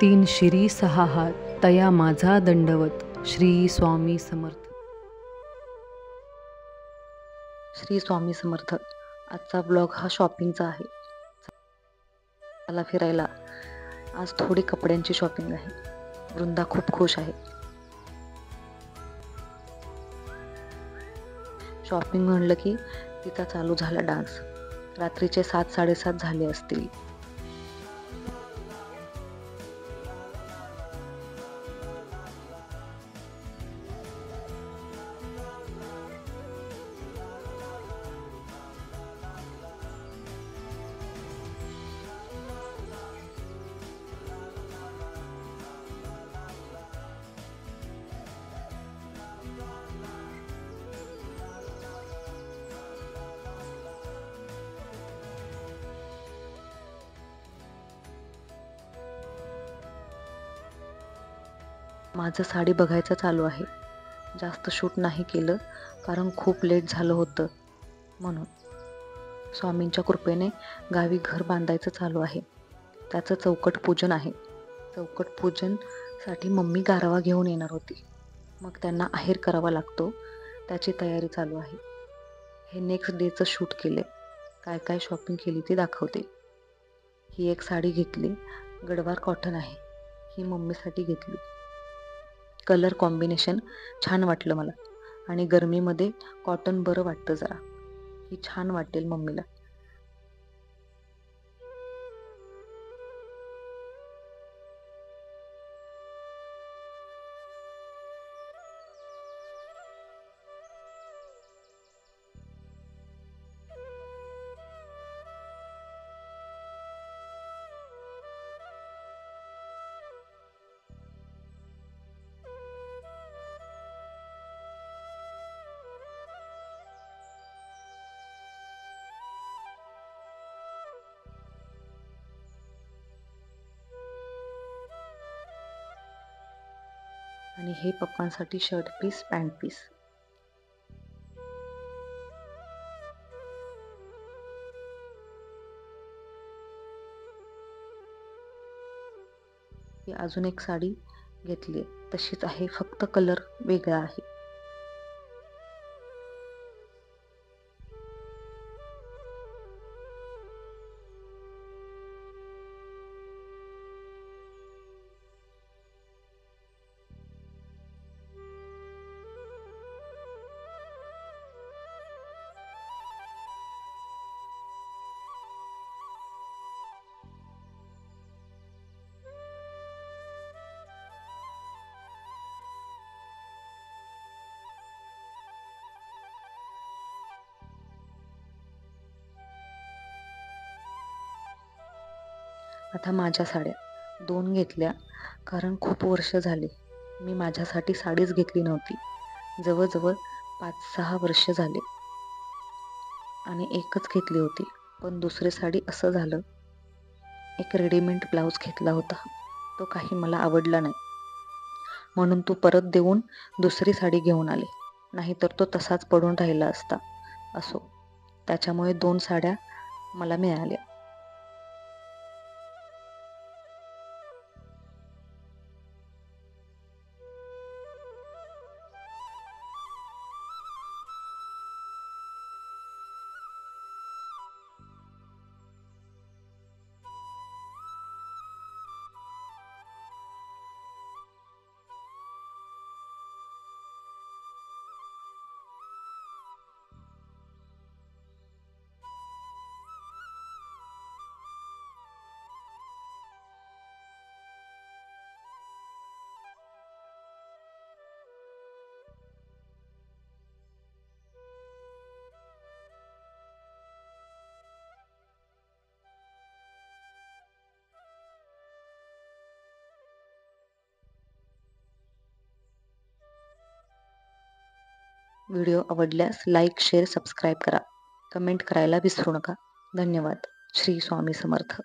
तीन शिरी सहा हात तया माझा दंडवत. श्री स्वामी समर्थ. श्री स्वामी समर्थ. आजचा ब्लॉग हा शॉपिंगचा आहे. चला फिरायला. आज थोडी कपड्यांची शॉपिंग आहे. वृंदा खूप खुश आहे. शॉपिंग म्हणलं की तिचा चालू झाला डान्स. रात्रीचे 7-7:30 झाले असतील. माझं साडी बघायचं चालू आहे. जास्त शूट नाही केलं कारण खूप लेट झालं होतं म्हणून. स्वामींच्या कृपेने गावी घर बांधायचं चालू आहे. त्याचं चौकट पूजन आहे. चौकट पूजनसाठी मम्मी गारवा घेऊन येणार होती. मग त्यांना आहेर करावा लागतो. त्याची तयारी चालू आहे. हे नेक्स्ट डेचं शूट केले. काय काय शॉपिंग केली ती दाखवते. ही एक साडी घेतली. गडवार कॉटन आहे. ही मम्मीसाठी घेतली. कलर कॉम्बिनेशन छान वाटलं मला आणि गरमीमध्ये कॉटन बरं वाटतं जरा. ही छान वाटेल मम्मीला. आणि हे पप्पांसाठी शर्ट पीस, पॅन्ट पीस. ही अजून एक साडी घेतली. तशीच आहे, फक्त कलर वेगळा आहे. आता माझ्या साड्या 2 घेतल्या कारण खूप वर्ष झाले मी माझ्यासाठी साडीच घेतली नव्हती. जवळजवळ 5-6 वर्ष झाले आणि एकच घेतली होती. पण दुसरी साडी असं झालं, एक रेडीमेड ब्लाऊज घेतला होता. तो काही मला आवडला नाही म्हणून तो परत देऊन दुसरी साडी घेऊन आले. नाहीतर तो तसाच पडून राहिला असता. असो, त्याच्यामुळे 2 साड्या मला मिळाल्या. व्हिडिओ आवडल्यास लाईक, शेअर, सबस्क्राईब करा. कमेंट करायला विसरू नका. धन्यवाद. श्री स्वामी समर्थ.